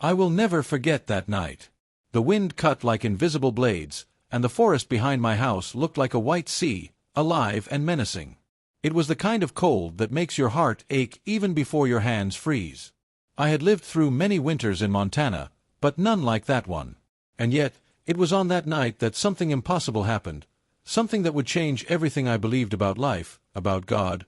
I will never forget that night. The wind cut like invisible blades, and the forest behind my house looked like a white sea, alive and menacing. It was the kind of cold that makes your heart ache even before your hands freeze. I had lived through many winters in Montana, but none like that one. And yet, it was on that night that something impossible happened, something that would change everything I believed about life, about God,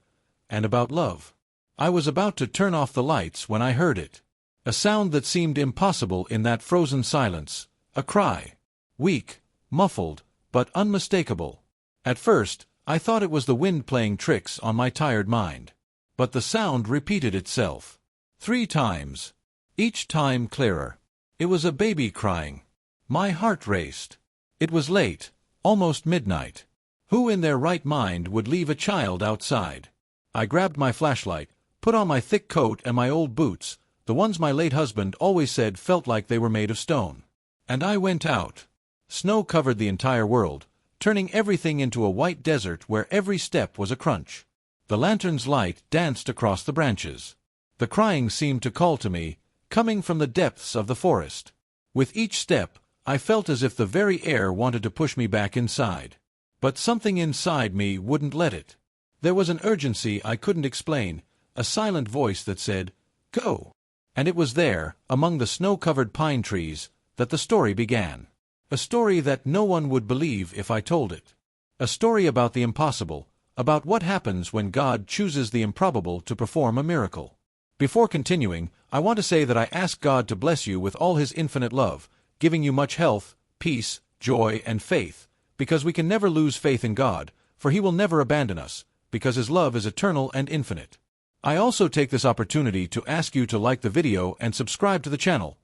and about love. I was about to turn off the lights when I heard it. A sound that seemed impossible in that frozen silence. A cry. Weak, muffled, but unmistakable. At first, I thought it was the wind playing tricks on my tired mind. But the sound repeated itself. 3 times. Each time clearer. It was a baby crying. My heart raced. It was late, almost midnight. Who in their right mind would leave a child outside? I grabbed my flashlight, put on my thick coat and my old boots, the ones my late husband always said felt like they were made of stone. And I went out. Snow covered the entire world, turning everything into a white desert where every step was a crunch. The lantern's light danced across the branches. The crying seemed to call to me, coming from the depths of the forest. With each step, I felt as if the very air wanted to push me back inside. But something inside me wouldn't let it. There was an urgency I couldn't explain, a silent voice that said, "Go." And it was there, among the snow-covered pine trees, that the story began. A story that no one would believe if I told it. A story about the impossible, about what happens when God chooses the improbable to perform a miracle. Before continuing, I want to say that I ask God to bless you with all His infinite love, giving you much health, peace, joy, and faith, because we can never lose faith in God, for He will never abandon us, because His love is eternal and infinite. I also take this opportunity to ask you to like the video and subscribe to the channel.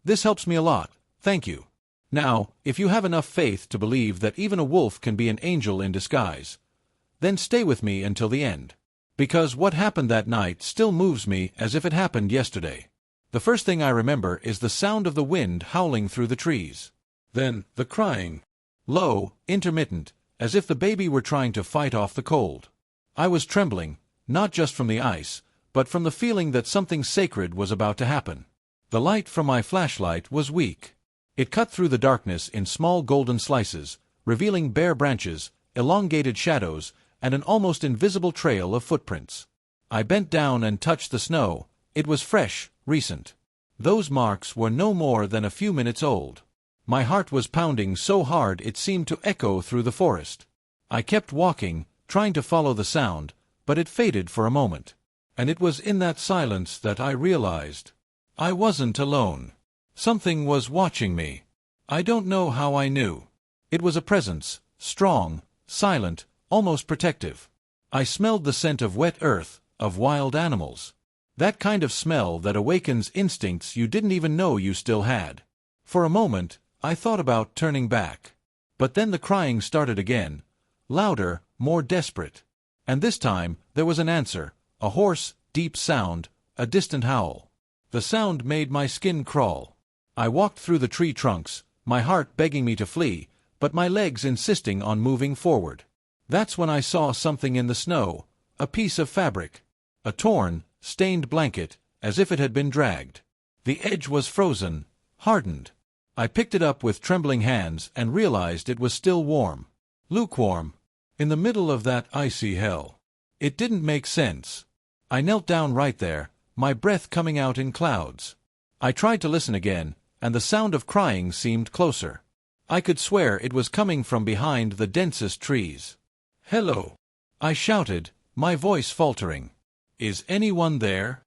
This helps me a lot, thank you. Now, if you have enough faith to believe that even a wolf can be an angel in disguise, then stay with me until the end. Because what happened that night still moves me as if it happened yesterday. The first thing I remember is the sound of the wind howling through the trees. Then, the crying. Low, intermittent, as if the baby were trying to fight off the cold. I was trembling, not just from the ice, but from the feeling that something sacred was about to happen. The light from my flashlight was weak. It cut through the darkness in small golden slices, revealing bare branches, elongated shadows, and an almost invisible trail of footprints. I bent down and touched the snow. It was fresh, recent. Those marks were no more than a few minutes old. My heart was pounding so hard it seemed to echo through the forest. I kept walking, trying to follow the sound, but it faded for a moment. And it was in that silence that I realized I wasn't alone. Something was watching me. I don't know how I knew. It was a presence, strong, silent, almost protective. I smelled the scent of wet earth, of wild animals. That kind of smell that awakens instincts you didn't even know you still had. For a moment, I thought about turning back. But then the crying started again, louder, more desperate. And this time, there was an answer, a hoarse, deep sound, a distant howl. The sound made my skin crawl. I walked through the tree trunks, my heart begging me to flee, but my legs insisting on moving forward. That's when I saw something in the snow, a piece of fabric. A torn, stained blanket, as if it had been dragged. The edge was frozen, hardened. I picked it up with trembling hands and realized it was still warm. Lukewarm. In the middle of that icy hell. It didn't make sense. I knelt down right there, my breath coming out in clouds. I tried to listen again, and the sound of crying seemed closer. I could swear it was coming from behind the densest trees. "Hello!" I shouted, my voice faltering. "Is anyone there?"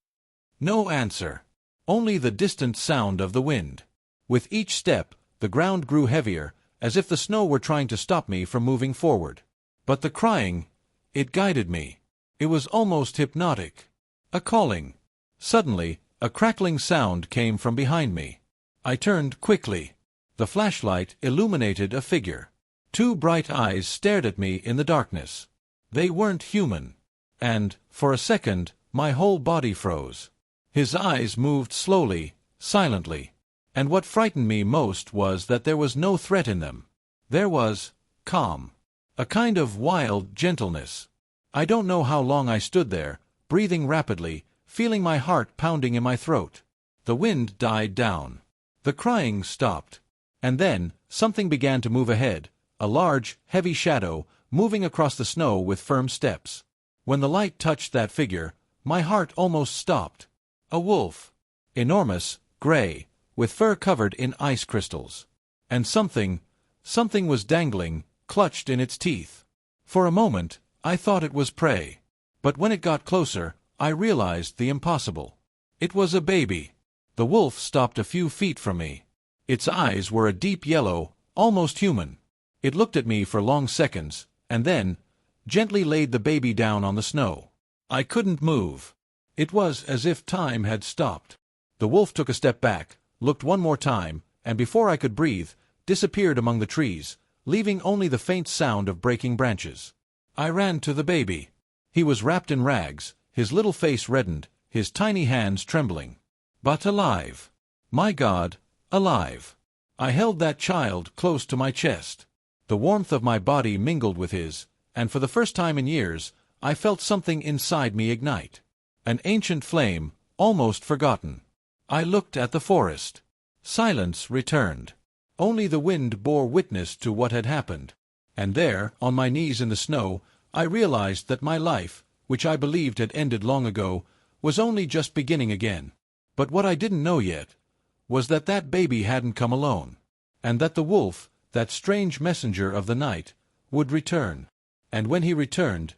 No answer. Only the distant sound of the wind. With each step, the ground grew heavier, as if the snow were trying to stop me from moving forward. But the crying, it guided me. It was almost hypnotic. A calling. Suddenly, a crackling sound came from behind me. I turned quickly. The flashlight illuminated a figure. 2 bright eyes stared at me in the darkness. They weren't human. And, for a second, my whole body froze. His eyes moved slowly, silently. And what frightened me most was that there was no threat in them. There was calm. A kind of wild gentleness. I don't know how long I stood there, breathing rapidly, feeling my heart pounding in my throat. The wind died down. The crying stopped. And then, something began to move ahead, a large, heavy shadow, moving across the snow with firm steps. When the light touched that figure, my heart almost stopped. A wolf. Enormous, gray, with fur covered in ice crystals. And something was dangling, clutched in its teeth. For a moment, I thought it was prey. But when it got closer, I realized the impossible. It was a baby. The wolf stopped a few feet from me. Its eyes were a deep yellow, almost human. It looked at me for long seconds, and then gently laid the baby down on the snow. I couldn't move. It was as if time had stopped. The wolf took a step back, looked one more time, and before I could breathe, disappeared among the trees, leaving only the faint sound of breaking branches. I ran to the baby. He was wrapped in rags, his little face reddened, his tiny hands trembling. But alive. My God, alive. I held that child close to my chest. The warmth of my body mingled with his, and for the first time in years, I felt something inside me ignite. An ancient flame, almost forgotten. I looked at the forest. Silence returned. Only the wind bore witness to what had happened. And there, on my knees in the snow, I realized that my life, which I believed had ended long ago, was only just beginning again. But what I didn't know yet was that that baby hadn't come alone, and that the wolf, that strange messenger of the night, would return. And when he returned,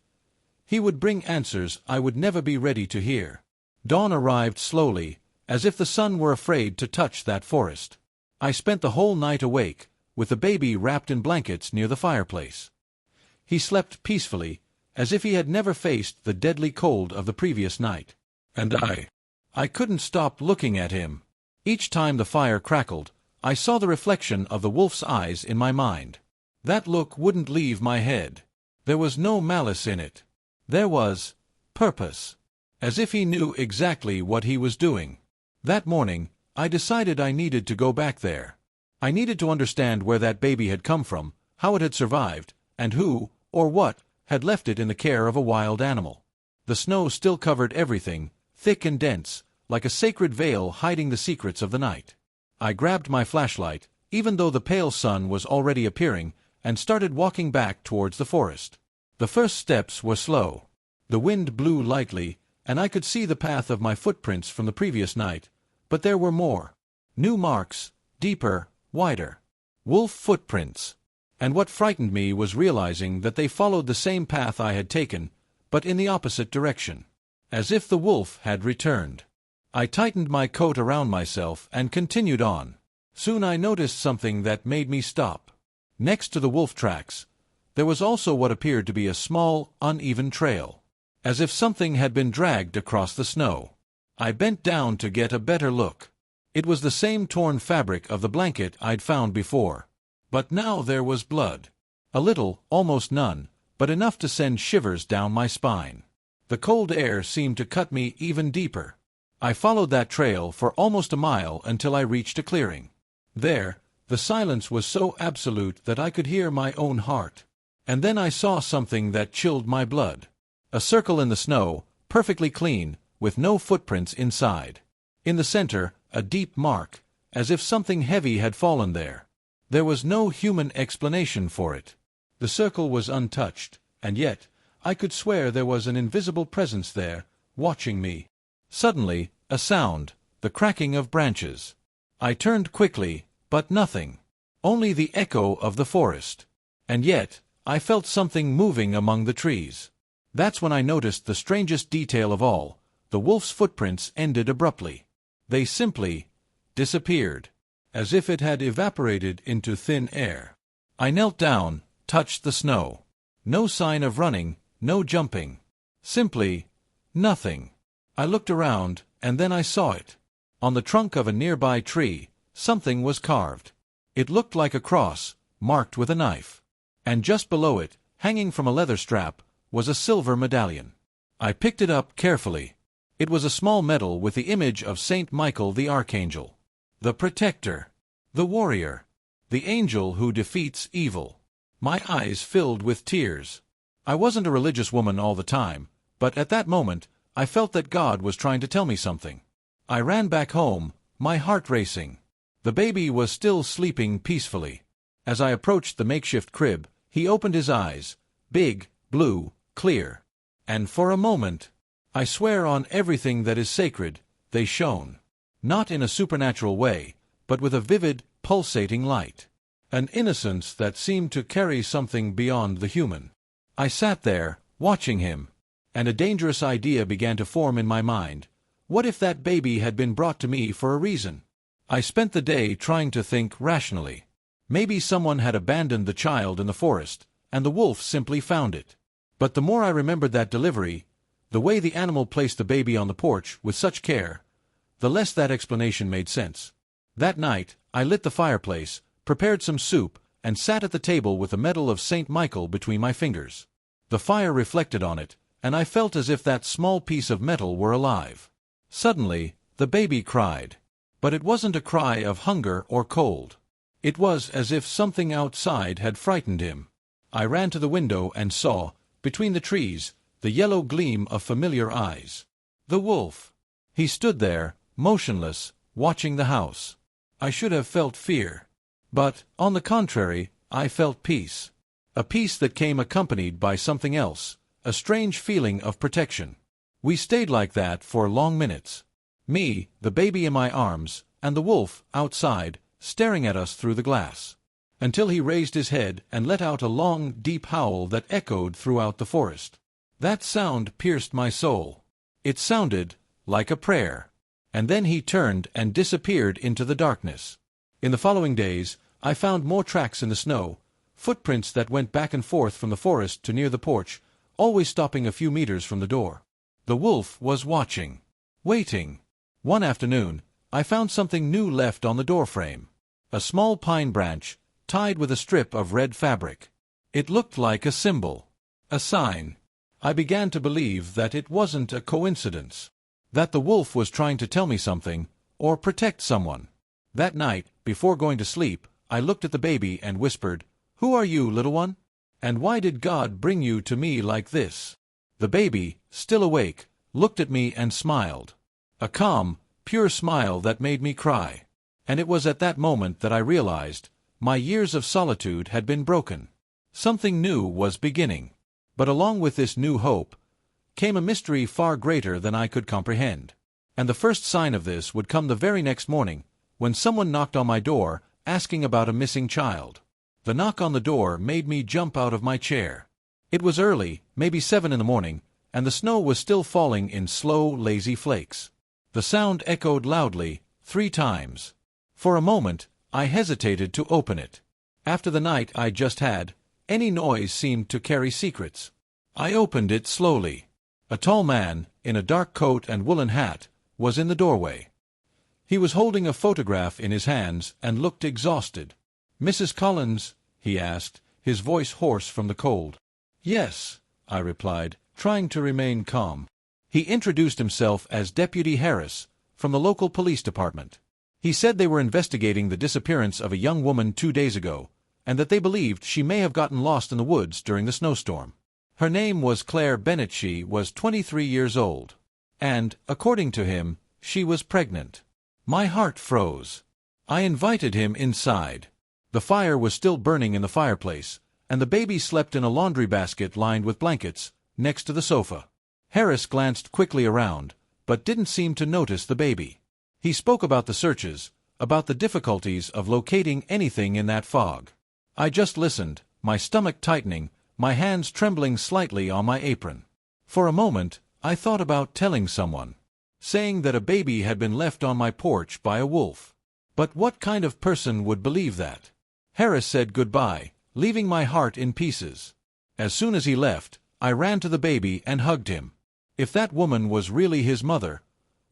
he would bring answers I would never be ready to hear. Dawn arrived slowly, as if the sun were afraid to touch that forest. I spent the whole night awake, with the baby wrapped in blankets near the fireplace. He slept peacefully, as if he had never faced the deadly cold of the previous night. And I couldn't stop looking at him. Each time the fire crackled, I saw the reflection of the wolf's eyes in my mind. That look wouldn't leave my head. There was no malice in it. There was purpose. As if he knew exactly what he was doing. That morning, I decided I needed to go back there. I needed to understand where that baby had come from, how it had survived, and who, or what, had left it in the care of a wild animal. The snow still covered everything, thick and dense, like a sacred veil hiding the secrets of the night. I grabbed my flashlight, even though the pale sun was already appearing, and started walking back towards the forest. The first steps were slow. The wind blew lightly, and I could see the path of my footprints from the previous night, but there were more. New marks, deeper, wider. Wolf footprints. And what frightened me was realizing that they followed the same path I had taken, but in the opposite direction. As if the wolf had returned. I tightened my coat around myself and continued on. Soon I noticed something that made me stop. Next to the wolf tracks, there was also what appeared to be a small, uneven trail. As if something had been dragged across the snow. I bent down to get a better look. It was the same torn fabric of the blanket I'd found before. But now there was blood. A little, almost none, but enough to send shivers down my spine. The cold air seemed to cut me even deeper. I followed that trail for almost a mile until I reached a clearing. There, the silence was so absolute that I could hear my own heart. And then I saw something that chilled my blood. A circle in the snow, perfectly clean, with no footprints inside. In the center, a deep mark, as if something heavy had fallen there. There was no human explanation for it. The circle was untouched, and yet, I could swear there was an invisible presence there, watching me. Suddenly, a sound, the cracking of branches. I turned quickly, but nothing. Only the echo of the forest. And yet, I felt something moving among the trees. That's when I noticed the strangest detail of all. The wolf's footprints ended abruptly. They simply disappeared, as if it had evaporated into thin air. I knelt down, touched the snow. No sign of running, no jumping. Simply nothing. I looked around, and then I saw it. On the trunk of a nearby tree, something was carved. It looked like a cross, marked with a knife. And just below it, hanging from a leather strap, was a silver medallion. I picked it up carefully. It was a small medal with the image of Saint Michael the Archangel. The protector. The warrior. The angel who defeats evil. My eyes filled with tears. I wasn't a religious woman all the time, but at that moment, I felt that God was trying to tell me something. I ran back home, my heart racing. The baby was still sleeping peacefully. As I approached the makeshift crib, he opened his eyes, big, blue, clear. And for a moment, I swear on everything that is sacred, they shone. Not in a supernatural way, but with a vivid, pulsating light. An innocence that seemed to carry something beyond the human. I sat there, watching him, and a dangerous idea began to form in my mind. What if that baby had been brought to me for a reason? I spent the day trying to think rationally. Maybe someone had abandoned the child in the forest, and the wolf simply found it. But the more I remembered that delivery, the way the animal placed the baby on the porch with such care, the less that explanation made sense. That night, I lit the fireplace, prepared some soup, and sat at the table with the medal of St. Michael between my fingers. The fire reflected on it, and I felt as if that small piece of metal were alive. Suddenly, the baby cried. But it wasn't a cry of hunger or cold. It was as if something outside had frightened him. I ran to the window and saw, between the trees, the yellow gleam of familiar eyes. The wolf. He stood there, motionless, watching the house. I should have felt fear. But, on the contrary, I felt peace. A peace that came accompanied by something else, a strange feeling of protection. We stayed like that for long minutes. Me, the baby in my arms, and the wolf, outside, staring at us through the glass. Until he raised his head and let out a long, deep howl that echoed throughout the forest. That sound pierced my soul. It sounded like a prayer. And then he turned and disappeared into the darkness. In the following days, I found more tracks in the snow, footprints that went back and forth from the forest to near the porch, always stopping a few meters from the door. The wolf was watching. Waiting. One afternoon, I found something new left on the doorframe. A small pine branch, tied with a strip of red fabric. It looked like a symbol. A sign. I began to believe that it wasn't a coincidence. That the wolf was trying to tell me something, or protect someone. That night, before going to sleep, I looked at the baby and whispered, "Who are you, little one? And why did God bring you to me like this?" The baby, still awake, looked at me and smiled. A calm, pure smile that made me cry. And it was at that moment that I realized my years of solitude had been broken. Something new was beginning. But along with this new hope came a mystery far greater than I could comprehend. And the first sign of this would come the very next morning, when someone knocked on my door, asking about a missing child. The knock on the door made me jump out of my chair. It was early, maybe 7 in the morning, and the snow was still falling in slow, lazy flakes. The sound echoed loudly, 3 times. For a moment, I hesitated to open it. After the night I'd just had, any noise seemed to carry secrets. I opened it slowly. A tall man, in a dark coat and woolen hat, was in the doorway. He was holding a photograph in his hands and looked exhausted. "Mrs. Collins?" he asked, his voice hoarse from the cold. "Yes," I replied, trying to remain calm. He introduced himself as Deputy Harris, from the local police department. He said they were investigating the disappearance of a young woman 2 days ago, and that they believed she may have gotten lost in the woods during the snowstorm. Her name was Claire Bennett. She was 23 years old. And, according to him, she was pregnant. My heart froze. I invited him inside. The fire was still burning in the fireplace, and the baby slept in a laundry basket lined with blankets, next to the sofa. Harris glanced quickly around, but didn't seem to notice the baby. He spoke about the searches, about the difficulties of locating anything in that fog. I just listened, my stomach tightening, my hands trembling slightly on my apron. For a moment, I thought about telling someone, saying that a baby had been left on my porch by a wolf. But what kind of person would believe that? Harris said goodbye, leaving my heart in pieces. As soon as he left, I ran to the baby and hugged him. If that woman was really his mother,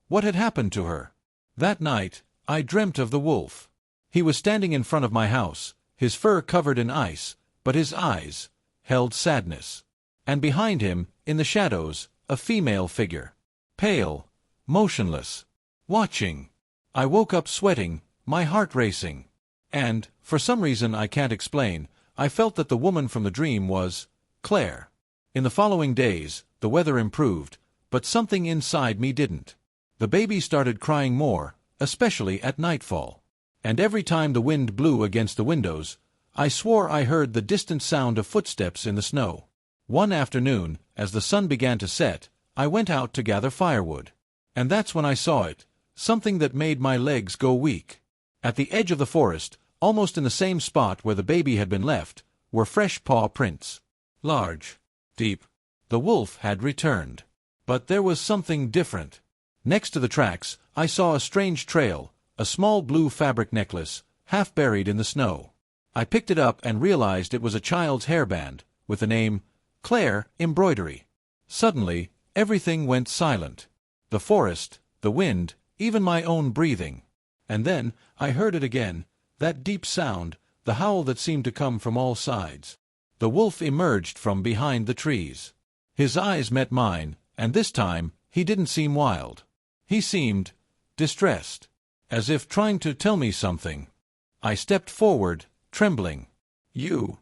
what had happened to her? That night, I dreamt of the wolf. He was standing in front of my house, his fur covered in ice, but his eyes held sadness. And behind him, in the shadows, a female figure. Pale, motionless, watching. I woke up sweating, my heart racing. And, for some reason I can't explain, I felt that the woman from the dream was Claire. In the following days, the weather improved, but something inside me didn't. The baby started crying more, especially at nightfall. And every time the wind blew against the windows, I swore I heard the distant sound of footsteps in the snow. One afternoon, as the sun began to set, I went out to gather firewood. And that's when I saw it, something that made my legs go weak. At the edge of the forest, almost in the same spot where the baby had been left, were fresh paw prints. Large, deep. The wolf had returned. But there was something different. Next to the tracks, I saw a strange trail, a small blue fabric necklace, half buried in the snow. I picked it up and realized it was a child's hairband, with the name Claire embroidery. Suddenly, everything went silent. The forest, the wind, even my own breathing. And then, I heard it again, that deep sound, the howl that seemed to come from all sides. The wolf emerged from behind the trees. His eyes met mine, and this time, he didn't seem wild. He seemed distressed, as if trying to tell me something. I stepped forward, trembling. You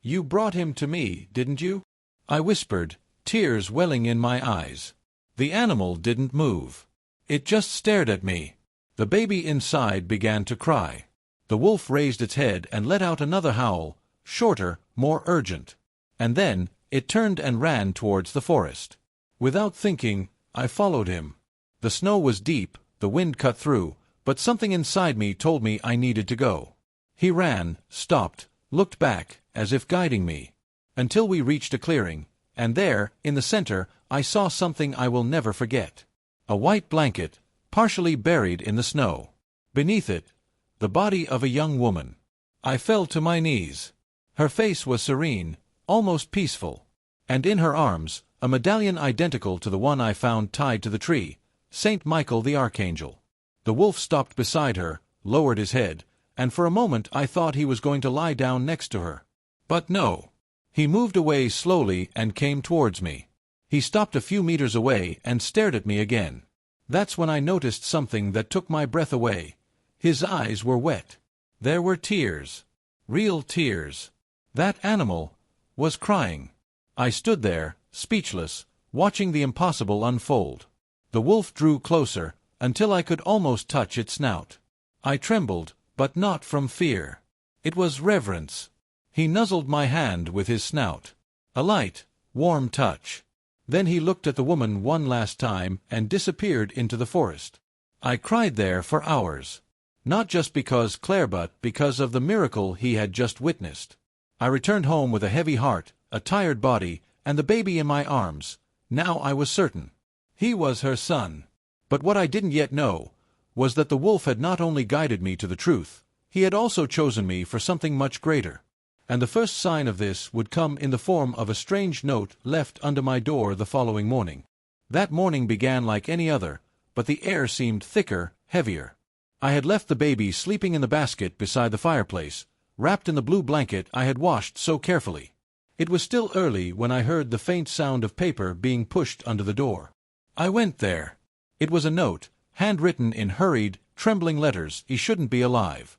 brought him to me, didn't you?" I whispered, tears welling in my eyes. The animal didn't move. It just stared at me. The baby inside began to cry. The wolf raised its head and let out another howl, shorter, more urgent. And then, it turned and ran towards the forest. Without thinking, I followed him. The snow was deep, the wind cut through, but something inside me told me I needed to go. He ran, stopped, looked back, as if guiding me. Until we reached a clearing, and there, in the center, I saw something I will never forget. A white blanket, partially buried in the snow. Beneath it, the body of a young woman. I fell to my knees. Her face was serene, almost peaceful. And in her arms, a medallion identical to the one I found tied to the tree, Saint Michael the Archangel. The wolf stopped beside her, lowered his head, and for a moment I thought he was going to lie down next to her. But no. He moved away slowly and came towards me. He stopped a few meters away and stared at me again. That's when I noticed something that took my breath away. His eyes were wet. There were tears. Real tears. That animal was crying. I stood there, speechless, watching the impossible unfold. The wolf drew closer, until I could almost touch its snout. I trembled, but not from fear. It was reverence. He nuzzled my hand with his snout. A light, warm touch. Then he looked at the woman one last time and disappeared into the forest. I cried there for hours. Not just because Claire, but because of the miracle he had just witnessed. I returned home with a heavy heart, a tired body, and the baby in my arms. Now I was certain. He was her son. But what I didn't yet know was that the wolf had not only guided me to the truth, he had also chosen me for something much greater. And the first sign of this would come in the form of a strange note left under my door the following morning. That morning began like any other, but the air seemed thicker, heavier. I had left the baby sleeping in the basket beside the fireplace, wrapped in the blue blanket I had washed so carefully. It was still early when I heard the faint sound of paper being pushed under the door. I went there. It was a note, handwritten in hurried, trembling letters. He shouldn't be alive.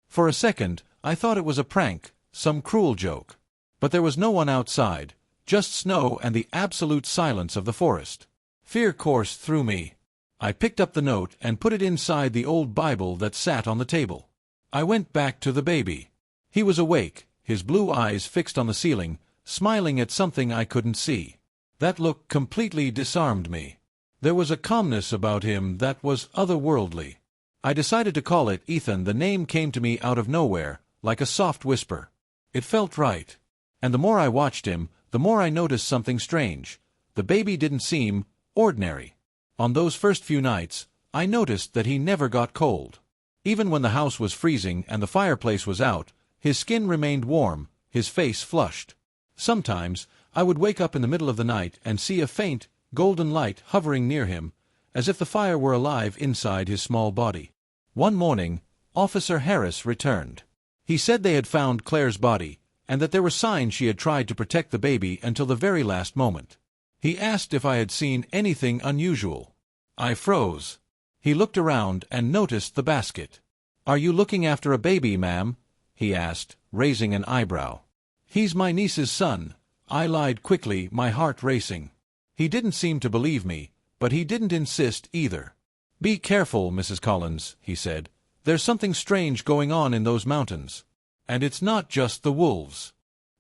For a second, I thought it was a prank, some cruel joke. But there was no one outside, just snow and the absolute silence of the forest. Fear coursed through me. I picked up the note and put it inside the old Bible that sat on the table. I went back to the baby. He was awake, his blue eyes fixed on the ceiling, smiling at something I couldn't see. That look completely disarmed me. There was a calmness about him that was otherworldly. I decided to call it Ethan. The name came to me out of nowhere, like a soft whisper. It felt right. And the more I watched him, the more I noticed something strange. The baby didn't seem ordinary. On those first few nights, I noticed that he never got cold. Even when the house was freezing and the fireplace was out, his skin remained warm, his face flushed. Sometimes, I would wake up in the middle of the night and see a faint, golden light hovering near him, as if the fire were alive inside his small body. One morning, Officer Harris returned. He said they had found Claire's body, and that there were signs she had tried to protect the baby until the very last moment. He asked if I had seen anything unusual. I froze. He looked around and noticed the basket. "Are you looking after a baby, ma'am?" he asked, raising an eyebrow. "He's my niece's son," I lied quickly, my heart racing. He didn't seem to believe me, but he didn't insist either. "Be careful, Mrs. Collins," he said. "There's something strange going on in those mountains. And it's not just the wolves."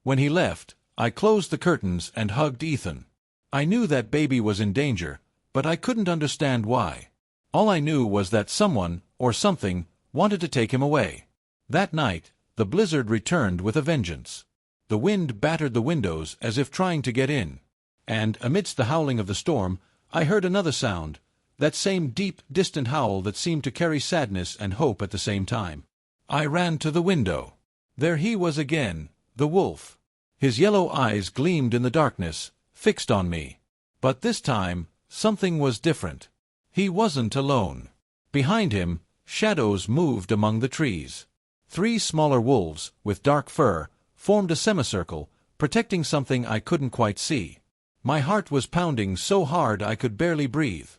When he left, I closed the curtains and hugged Ethan. I knew that baby was in danger, but I couldn't understand why. All I knew was that someone, or something, wanted to take him away. That night, the blizzard returned with a vengeance. The wind battered the windows as if trying to get in. And, amidst the howling of the storm, I heard another sound, that same deep, distant howl that seemed to carry sadness and hope at the same time. I ran to the window. There he was again, the wolf. His yellow eyes gleamed in the darkness, fixed on me. But this time, something was different. He wasn't alone. Behind him, shadows moved among the trees. 3 smaller wolves, with dark fur, formed a semicircle, protecting something I couldn't quite see. My heart was pounding so hard I could barely breathe.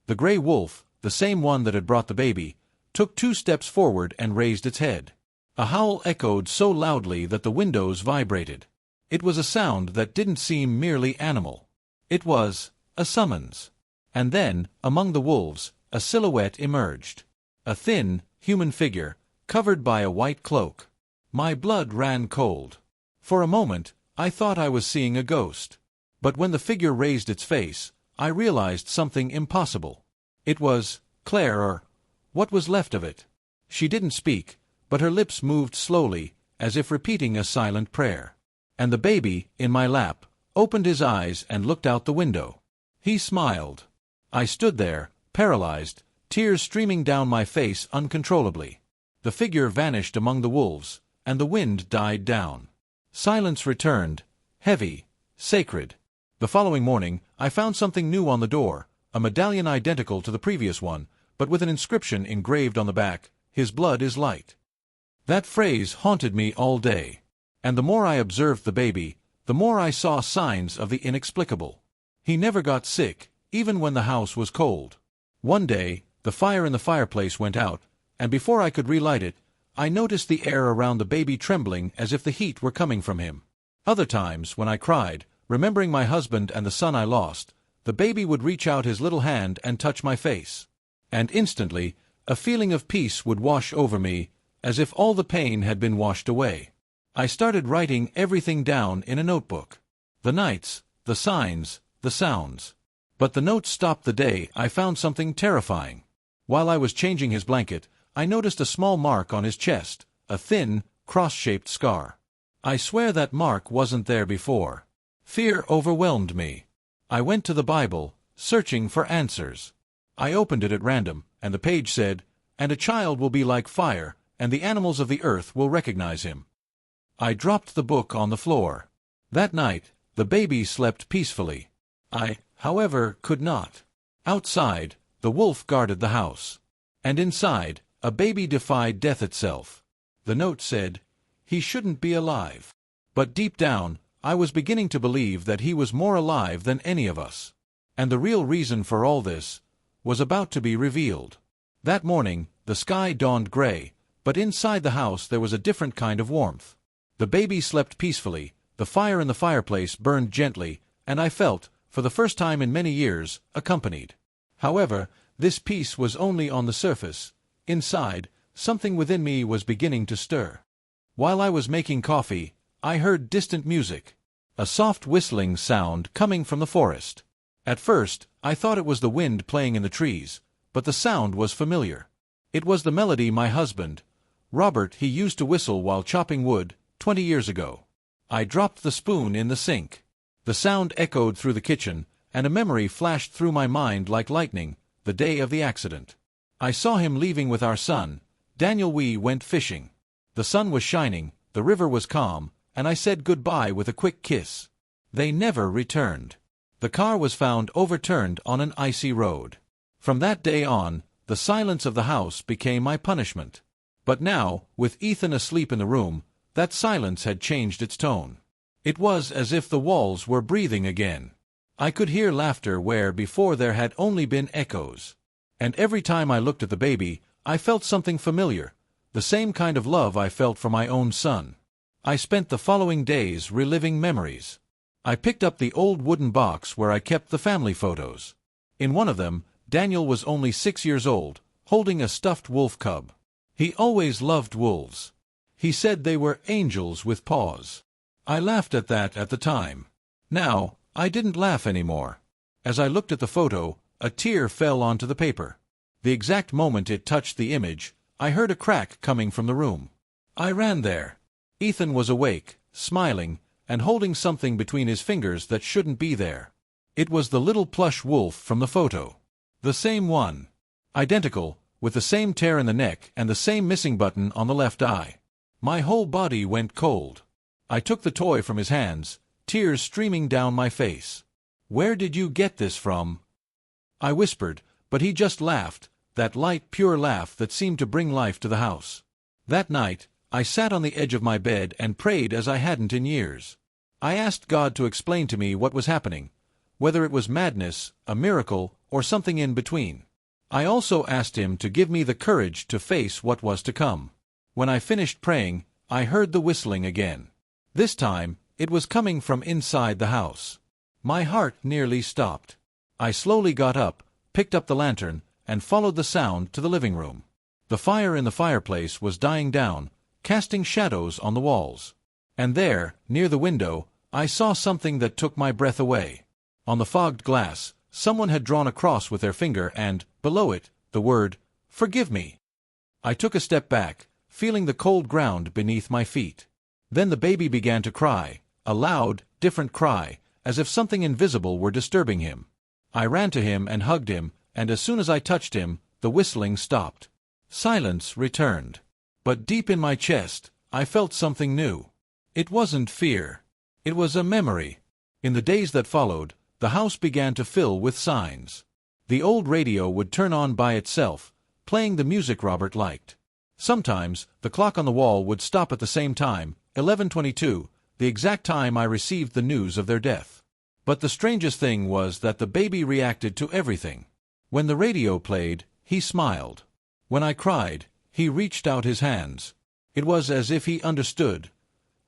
The gray wolf, the same one that had brought the baby, took 2 steps forward and raised its head. A howl echoed so loudly that the windows vibrated. It was a sound that didn't seem merely animal. It was a summons. And then, among the wolves, a silhouette emerged. A thin, human figure, covered by a white cloak. My blood ran cold. For a moment, I thought I was seeing a ghost. But when the figure raised its face, I realized something impossible. It was Claire, or what was left of it. She didn't speak, but her lips moved slowly, as if repeating a silent prayer. And the baby, in my lap, opened his eyes and looked out the window. He smiled. I stood there, paralyzed, tears streaming down my face uncontrollably. The figure vanished among the wolves, and the wind died down. Silence returned, heavy, sacred. The following morning, I found something new on the door, a medallion identical to the previous one, but with an inscription engraved on the back, "His blood is light." That phrase haunted me all day. And the more I observed the baby, the more I saw signs of the inexplicable. He never got sick, even when the house was cold. One day, the fire in the fireplace went out, and before I could relight it, I noticed the air around the baby trembling as if the heat were coming from him. Other times, when I cried, remembering my husband and the son I lost, the baby would reach out his little hand and touch my face. And instantly, a feeling of peace would wash over me, as if all the pain had been washed away. I started writing everything down in a notebook. The nights, the signs, the sounds. But the notes stopped the day I found something terrifying. While I was changing his blanket, I noticed a small mark on his chest, a thin, cross-shaped scar. I swear that mark wasn't there before. Fear overwhelmed me. I went to the Bible, searching for answers. I opened it at random, and the page said, "And a child will be like fire, and the animals of the earth will recognize him." I dropped the book on the floor. That night, the baby slept peacefully. I, however, could not. Outside, the wolf guarded the house. And inside, a baby defied death itself. The note said, "He shouldn't be alive." But deep down, I was beginning to believe that he was more alive than any of us. And the real reason for all this was about to be revealed. That morning, the sky dawned gray, but inside the house there was a different kind of warmth. The baby slept peacefully, the fire in the fireplace burned gently, and I felt, for the first time in many years, accompanied. However, this peace was only on the surface. Inside, something within me was beginning to stir. While I was making coffee, I heard distant music, a soft whistling sound coming from the forest. At first, I thought it was the wind playing in the trees, but the sound was familiar. It was the melody my husband, Robert, he used to whistle while chopping wood, 20 years ago. I dropped the spoon in the sink. The sound echoed through the kitchen, and a memory flashed through my mind like lightning, the day of the accident. I saw him leaving with our son, Daniel. We went fishing. The sun was shining, the river was calm, and I said goodbye with a quick kiss. They never returned. The car was found overturned on an icy road. From that day on, the silence of the house became my punishment. But now, with Ethan asleep in the room, that silence had changed its tone. It was as if the walls were breathing again. I could hear laughter where before there had only been echoes. And every time I looked at the baby, I felt something familiar, the same kind of love I felt for my own son. I spent the following days reliving memories. I picked up the old wooden box where I kept the family photos. In one of them, Daniel was only 6 years old, holding a stuffed wolf cub. He always loved wolves. He said they were angels with paws. I laughed at that at the time. Now, I didn't laugh anymore. As I looked at the photo, a tear fell onto the paper. The exact moment it touched the image, I heard a crack coming from the room. I ran there. Ethan was awake, smiling, and holding something between his fingers that shouldn't be there. It was the little plush wolf from the photo. The same one. Identical, with the same tear in the neck and the same missing button on the left eye. My whole body went cold. I took the toy from his hands, tears streaming down my face. "Where did you get this from?" I whispered, but he just laughed, that light, pure laugh that seemed to bring life to the house. That night, I sat on the edge of my bed and prayed as I hadn't in years. I asked God to explain to me what was happening, whether it was madness, a miracle, or something in between. I also asked him to give me the courage to face what was to come. When I finished praying, I heard the whistling again. This time, it was coming from inside the house. My heart nearly stopped. I slowly got up, picked up the lantern, and followed the sound to the living room. The fire in the fireplace was dying down, casting shadows on the walls. And there, near the window, I saw something that took my breath away. On the fogged glass, someone had drawn a cross with their finger and, below it, the word, "Forgive me." I took a step back, feeling the cold ground beneath my feet. Then the baby began to cry, a loud, different cry, as if something invisible were disturbing him. I ran to him and hugged him, and as soon as I touched him, the whistling stopped. Silence returned. But deep in my chest, I felt something new. It wasn't fear. It was a memory. In the days that followed, the house began to fill with signs. The old radio would turn on by itself, playing the music Robert liked. Sometimes, the clock on the wall would stop at the same time, 11:22, the exact time I received the news of their death. But the strangest thing was that the baby reacted to everything. When the radio played, he smiled. When I cried, he reached out his hands. It was as if he understood,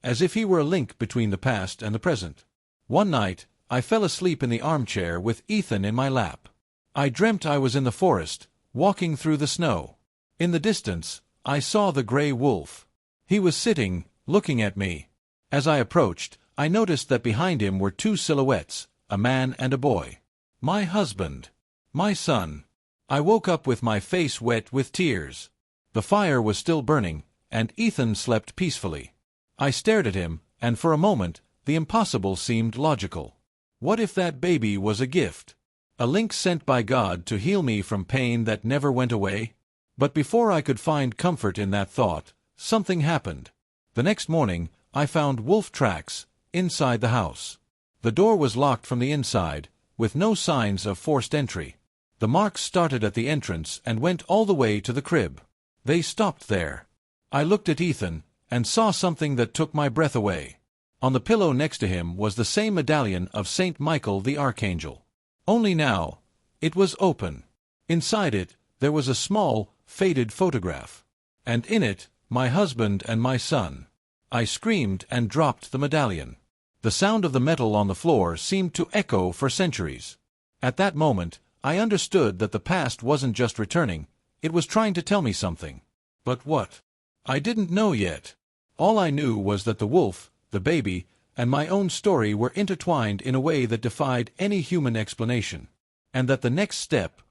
as if he were a link between the past and the present. One night, I fell asleep in the armchair with Ethan in my lap. I dreamt I was in the forest, walking through the snow. In the distance, I saw the gray wolf. He was sitting, looking at me. As I approached, I noticed that behind him were two silhouettes, a man and a boy. My husband. My son. I woke up with my face wet with tears. The fire was still burning, and Ethan slept peacefully. I stared at him, and for a moment, the impossible seemed logical. What if that baby was a gift? A link sent by God to heal me from pain that never went away? But before I could find comfort in that thought, something happened. The next morning, I found wolf tracks inside the house. The door was locked from the inside, with no signs of forced entry. The marks started at the entrance and went all the way to the crib. They stopped there. I looked at Ethan, and saw something that took my breath away. On the pillow next to him was the same medallion of Saint Michael the Archangel. Only now, it was open. Inside it, there was a small, faded photograph. And in it, my husband and my son. I screamed and dropped the medallion. The sound of the metal on the floor seemed to echo for centuries. At that moment, I understood that the past wasn't just returning, it was trying to tell me something. But what? I didn't know yet. All I knew was that the wolf, the baby, and my own story were intertwined in a way that defied any human explanation, and that the next step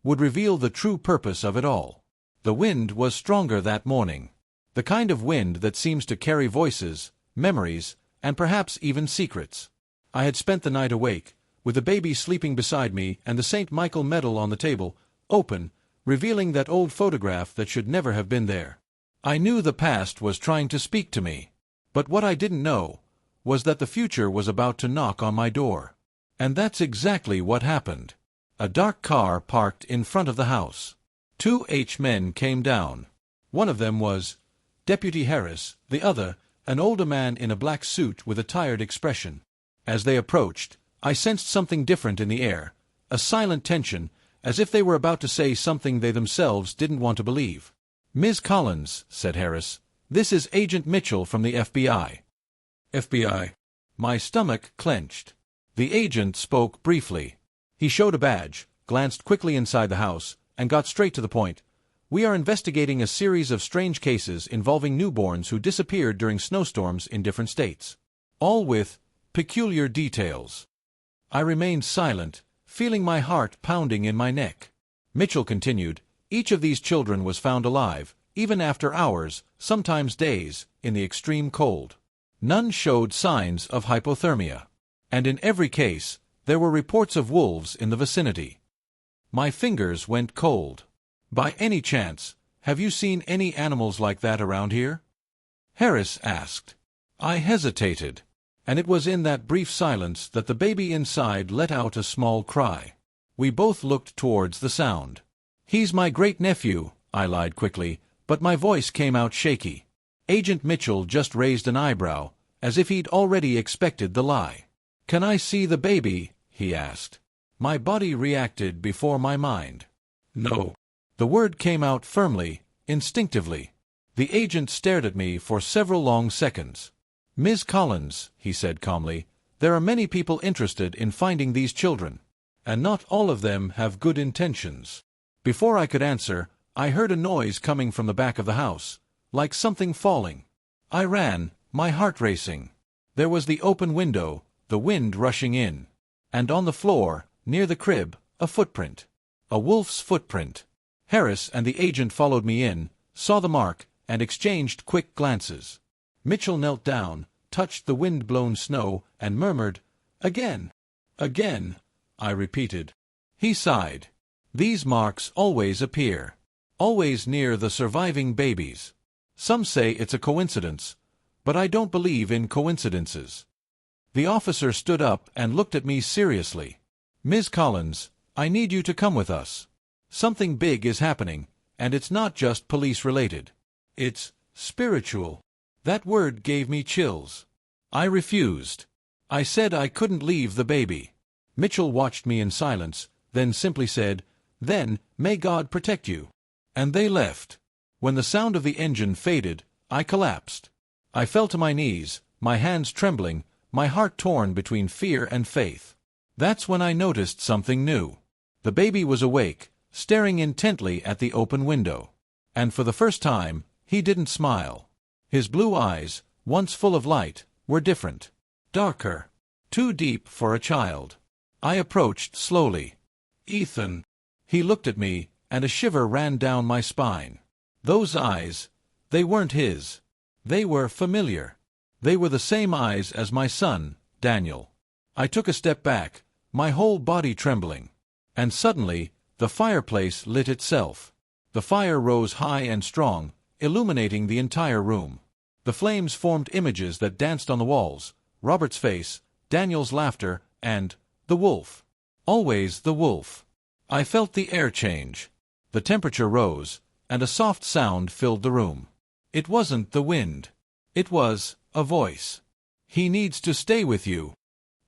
would reveal the true purpose of it all. The wind was stronger that morning. The kind of wind that seems to carry voices, memories, and perhaps even secrets. I had spent the night awake, with the baby sleeping beside me and the St. Michael medal on the table, open, revealing that old photograph that should never have been there. I knew the past was trying to speak to me, but what I didn't know was that the future was about to knock on my door. And that's exactly what happened. A dark car parked in front of the house. 2 men came down. One of them was Deputy Harris, the other, an older man in a black suit with a tired expression. As they approached, I sensed something different in the air, a silent tension, as if they were about to say something they themselves didn't want to believe. "Ms. Collins," said Harris, "this is Agent Mitchell from the FBI." FBI. My stomach clenched. The agent spoke briefly. He showed a badge, glanced quickly inside the house, and got straight to the point. We are investigating a series of strange cases involving newborns who disappeared during snowstorms in different states. All with peculiar details. I remained silent, feeling my heart pounding in my neck. Mitchell continued, each of these children was found alive, even after hours, sometimes days, in the extreme cold. None showed signs of hypothermia. And in every case, there were reports of wolves in the vicinity. My fingers went cold. By any chance, have you seen any animals like that around here? Harris asked. I hesitated, and it was in that brief silence that the baby inside let out a small cry. We both looked towards the sound. He's my great-nephew, I lied quickly, but my voice came out shaky. Agent Mitchell just raised an eyebrow, as if he'd already expected the lie. Can I see the baby? He asked. My body reacted before my mind. No. The word came out firmly, instinctively. The agent stared at me for several long seconds. Ms. Collins, he said calmly, there are many people interested in finding these children, and not all of them have good intentions. Before I could answer, I heard a noise coming from the back of the house, like something falling. I ran, my heart racing. There was the open window, the wind rushing in, and on the floor, near the crib, a footprint. A wolf's footprint. Harris and the agent followed me in, saw the mark, and exchanged quick glances. Mitchell knelt down, touched the wind-blown snow, and murmured, Again! Again! I repeated. He sighed. These marks always appear. Always near the surviving babies. Some say it's a coincidence, but I don't believe in coincidences. The officer stood up and looked at me seriously. Ms. Collins, I need you to come with us. Something big is happening, and it's not just police-related. It's spiritual. That word gave me chills. I refused. I said I couldn't leave the baby. Mitchell watched me in silence, then simply said, Then, may God protect you. And they left. When the sound of the engine faded, I collapsed. I fell to my knees, my hands trembling, my heart torn between fear and faith. That's when I noticed something new. The baby was awake, staring intently at the open window. And for the first time, he didn't smile. His blue eyes, once full of light, were different. Darker. Too deep for a child. I approached slowly. Ethan. He looked at me, and a shiver ran down my spine. Those eyes, they weren't his. They were familiar. They were the same eyes as my son, Daniel. I took a step back, my whole body trembling. And suddenly, the fireplace lit itself. The fire rose high and strong, illuminating the entire room. The flames formed images that danced on the walls, Robert's face, Daniel's laughter, and the wolf. Always the wolf. I felt the air change. The temperature rose, and a soft sound filled the room. It wasn't the wind. It was a voice. He needs to stay with you.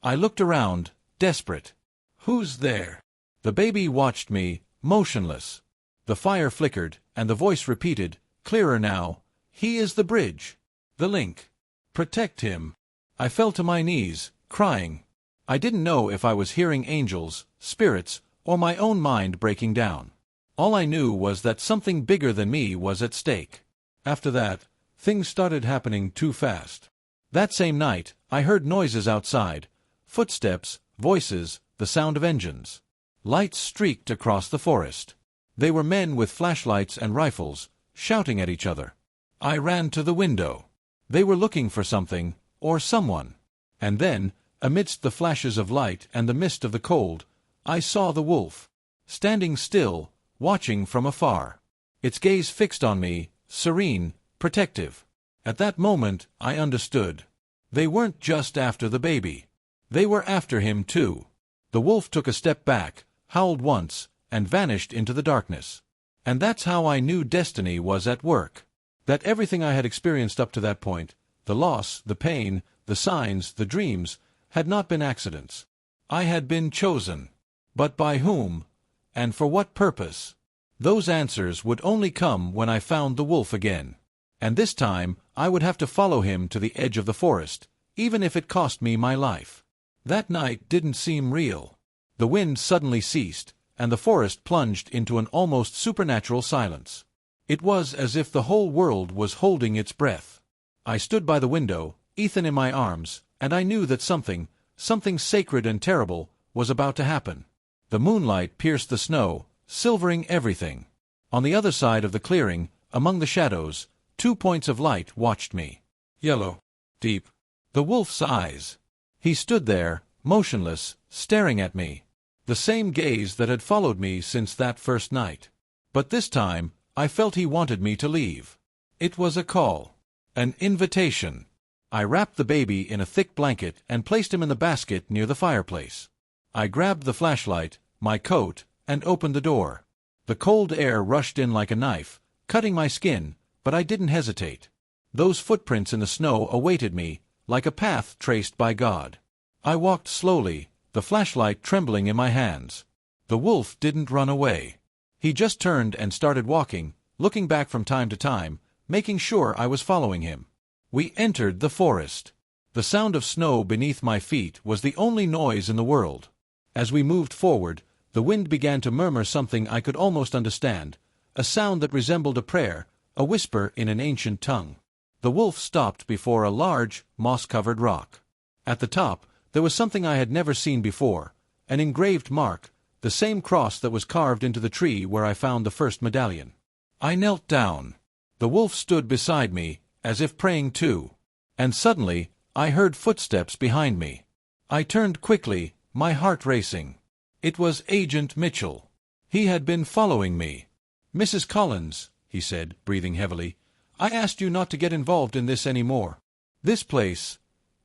I looked around, desperate. Who's there? The baby watched me, motionless. The fire flickered, and the voice repeated, clearer now, He is the bridge. The link. Protect him. I fell to my knees, crying. I didn't know if I was hearing angels, spirits, or my own mind breaking down. All I knew was that something bigger than me was at stake. After that, things started happening too fast. That same night, I heard noises outside, footsteps, voices, the sound of engines. Lights streaked across the forest. They were men with flashlights and rifles, shouting at each other. I ran to the window. They were looking for something, or someone. And then, amidst the flashes of light and the mist of the cold, I saw the wolf, standing still, watching from afar. Its gaze fixed on me, serene, protective. At that moment, I understood. They weren't just after the baby. They were after him too. The wolf took a step back, howled once, and vanished into the darkness. And that's how I knew destiny was at work. That everything I had experienced up to that point, the loss, the pain, the signs, the dreams, had not been accidents. I had been chosen. But by whom? And for what purpose? Those answers would only come when I found the wolf again. And this time, I would have to follow him to the edge of the forest, even if it cost me my life. That night didn't seem real. The wind suddenly ceased, and the forest plunged into an almost supernatural silence. It was as if the whole world was holding its breath. I stood by the window, Ethan in my arms, and I knew that something sacred and terrible, was about to happen. The moonlight pierced the snow, silvering everything. On the other side of the clearing, among the shadows, 2 points of light watched me. Yellow. Deep. The wolf's eyes. He stood there, motionless, staring at me. The same gaze that had followed me since that first night. But this time, I felt he wanted me to leave. It was a call. An invitation. I wrapped the baby in a thick blanket and placed him in the basket near the fireplace. I grabbed the flashlight, my coat, and opened the door. The cold air rushed in like a knife, cutting my skin, but I didn't hesitate. Those footprints in the snow awaited me, like a path traced by God. I walked slowly, the flashlight trembling in my hands. The wolf didn't run away. He just turned and started walking, looking back from time to time, making sure I was following him. We entered the forest. The sound of snow beneath my feet was the only noise in the world. As we moved forward, the wind began to murmur something I could almost understand, a sound that resembled a prayer, a whisper in an ancient tongue. The wolf stopped before a large, moss-covered rock. At the top, there was something I had never seen before, an engraved mark, the same cross that was carved into the tree where I found the first medallion. I knelt down. The wolf stood beside me, as if praying too. And suddenly, I heard footsteps behind me. I turned quickly, my heart racing. It was Agent Mitchell. He had been following me. "Mrs. Collins," he said, breathing heavily, "I asked you not to get involved in this anymore. This place,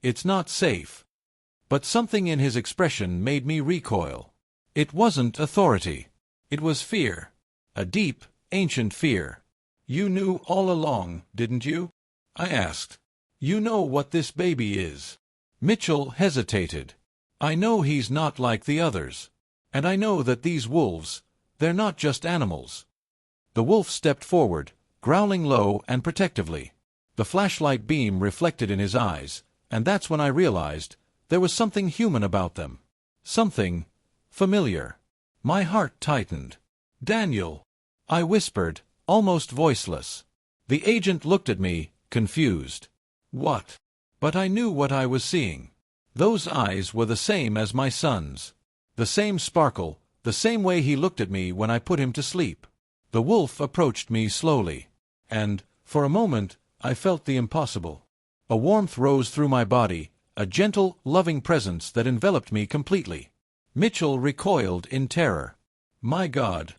it's not safe." But something in his expression made me recoil. It wasn't authority. It was fear. A deep, ancient fear. "You knew all along, didn't you?" I asked. "You know what this baby is?" Mitchell hesitated. "I know he's not like the others. And I know that these wolves, they're not just animals." The wolf stepped forward, growling low and protectively. The flashlight beam reflected in his eyes, and that's when I realized there was something human about them. Something familiar. My heart tightened. "Daniel," I whispered, almost voiceless. The agent looked at me, confused. "What?" But I knew what I was seeing. Those eyes were the same as my son's. The same sparkle, the same way he looked at me when I put him to sleep. The wolf approached me slowly. And, for a moment, I felt the impossible. A warmth rose through my body, a gentle, loving presence that enveloped me completely. Mitchell recoiled in terror. "My God!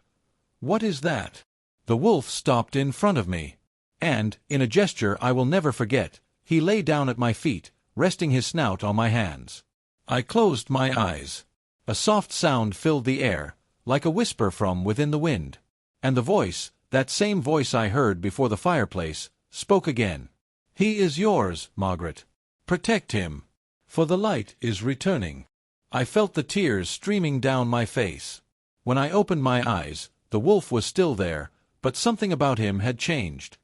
What is that?" The wolf stopped in front of me. And, in a gesture I will never forget, he lay down at my feet, resting his snout on my hands. I closed my eyes. A soft sound filled the air, like a whisper from within the wind. And the voice, that same voice I heard before the fireplace, spoke again. "He is yours, Margaret. Protect him, for the light is returning." I felt the tears streaming down my face. When I opened my eyes, the wolf was still there, but something about him had changed.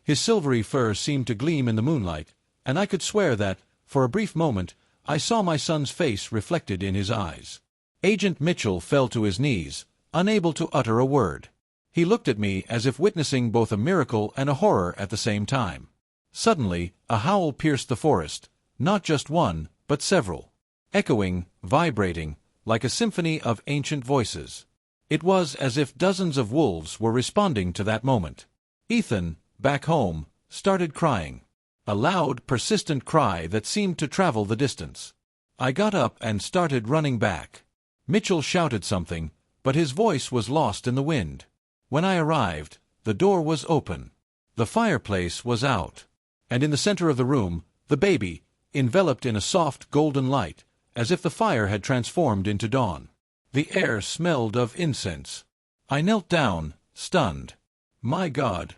His silvery fur seemed to gleam in the moonlight, and I could swear that, for a brief moment, I saw my son's face reflected in his eyes. Agent Mitchell fell to his knees, unable to utter a word. He looked at me as if witnessing both a miracle and a horror at the same time. Suddenly, a howl pierced the forest, not just one, but several. Echoing, vibrating, like a symphony of ancient voices. It was as if dozens of wolves were responding to that moment. Ethan, back home, started crying. A loud, persistent cry that seemed to travel the distance. I got up and started running back. Mitchell shouted something, but his voice was lost in the wind. When I arrived, the door was open. The fireplace was out. And in the center of the room, the baby, enveloped in a soft golden light, as if the fire had transformed into dawn. The air smelled of incense. I knelt down, stunned. My God!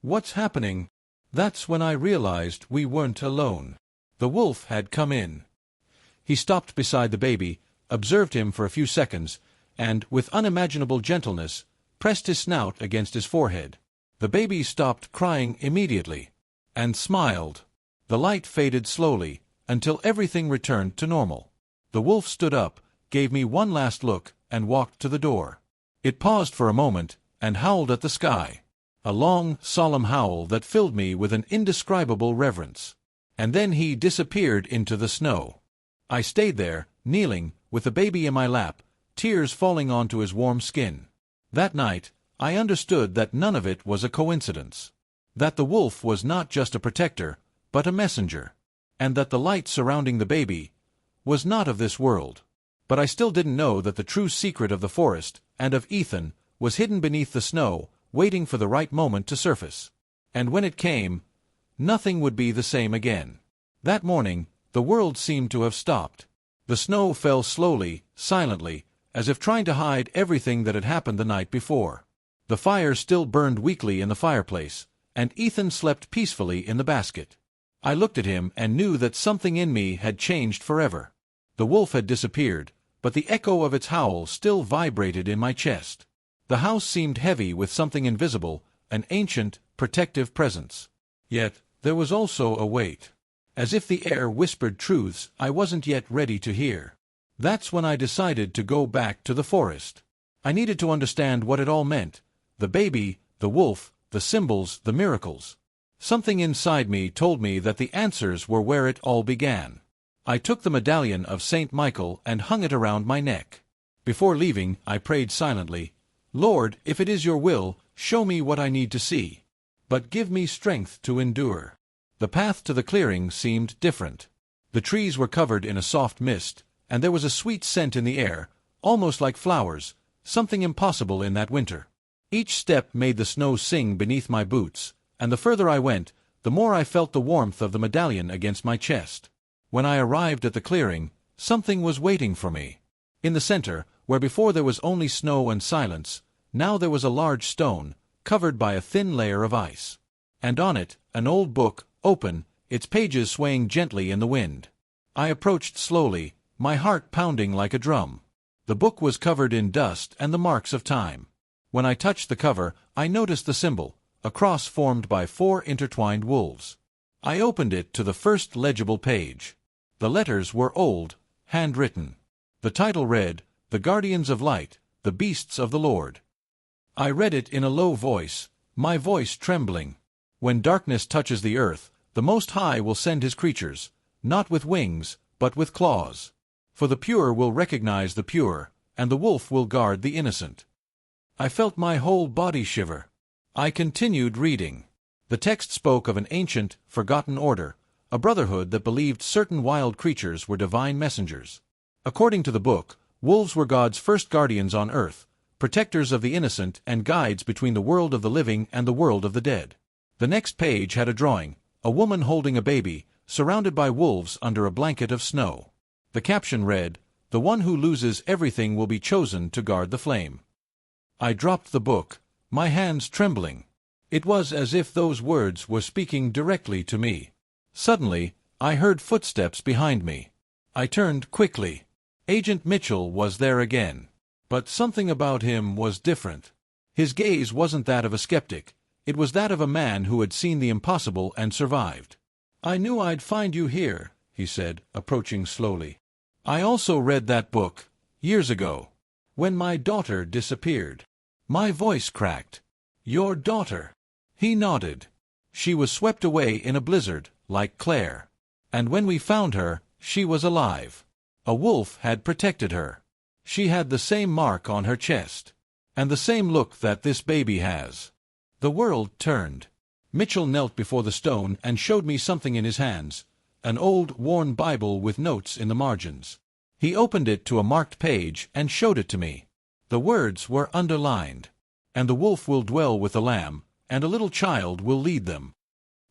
What's happening? That's when I realized we weren't alone. The wolf had come in. He stopped beside the baby, observed him for a few seconds, and, with unimaginable gentleness, pressed his snout against his forehead. The baby stopped crying immediately, and smiled. The light faded slowly, until everything returned to normal. The wolf stood up, gave me one last look, and walked to the door. It paused for a moment, and howled at the sky. A long, solemn howl that filled me with an indescribable reverence. And then he disappeared into the snow. I stayed there, kneeling, with the baby in my lap, tears falling onto his warm skin. That night, I understood that none of it was a coincidence. That the wolf was not just a protector, but a messenger. And that the light surrounding the baby was not of this world. But I still didn't know that the true secret of the forest, and of Ethan, was hidden beneath the snow, waiting for the right moment to surface. And when it came, nothing would be the same again. That morning, the world seemed to have stopped. The snow fell slowly, silently, as if trying to hide everything that had happened the night before. The fire still burned weakly in the fireplace, and Ethan slept peacefully in the basket. I looked at him and knew that something in me had changed forever. The wolf had disappeared, but the echo of its howl still vibrated in my chest. The house seemed heavy with something invisible, an ancient, protective presence. Yet, there was also a weight. As if the air whispered truths I wasn't yet ready to hear. That's when I decided to go back to the forest. I needed to understand what it all meant. The baby, the wolf, the symbols, the miracles. Something inside me told me that the answers were where it all began. I took the medallion of Saint Michael and hung it around my neck. Before leaving, I prayed silently, "Lord, if it is your will, show me what I need to see. But give me strength to endure." The path to the clearing seemed different. The trees were covered in a soft mist, and there was a sweet scent in the air, almost like flowers, something impossible in that winter. Each step made the snow sing beneath my boots, and the further I went, the more I felt the warmth of the medallion against my chest. When I arrived at the clearing, something was waiting for me. In the center, where before there was only snow and silence, now there was a large stone, covered by a thin layer of ice. And on it, an old book, open, its pages swaying gently in the wind. I approached slowly, my heart pounding like a drum. The book was covered in dust and the marks of time. When I touched the cover, I noticed the symbol, a cross formed by 4 intertwined wolves. I opened it to the first legible page. The letters were old, handwritten. The title read, "The Guardians of Light, the Beasts of the Lord." I read it in a low voice, my voice trembling. "When darkness touches the earth, the Most High will send his creatures, not with wings, but with claws. For the pure will recognize the pure, and the wolf will guard the innocent." I felt my whole body shiver. I continued reading. The text spoke of an ancient, forgotten order, a brotherhood that believed certain wild creatures were divine messengers. According to the book, wolves were God's first guardians on earth, protectors of the innocent and guides between the world of the living and the world of the dead. The next page had a drawing, a woman holding a baby, surrounded by wolves under a blanket of snow. The caption read, "The one who loses everything will be chosen to guard the flame." I dropped the book, my hands trembling. It was as if those words were speaking directly to me. Suddenly, I heard footsteps behind me. I turned quickly. Agent Mitchell was there again. But something about him was different. His gaze wasn't that of a skeptic. It was that of a man who had seen the impossible and survived. "I knew I'd find you here," he said, approaching slowly. "I also read that book, years ago, when my daughter disappeared." My voice cracked. "Your daughter?" He nodded. "She was swept away in a blizzard, like Claire. And when we found her, she was alive. A wolf had protected her. She had the same mark on her chest. And the same look that this baby has." The world turned. Mitchell knelt before the stone and showed me something in his hands, an old, worn Bible with notes in the margins. He opened it to a marked page and showed it to me. The words were underlined. "And the wolf will dwell with the lamb, and a little child will lead them."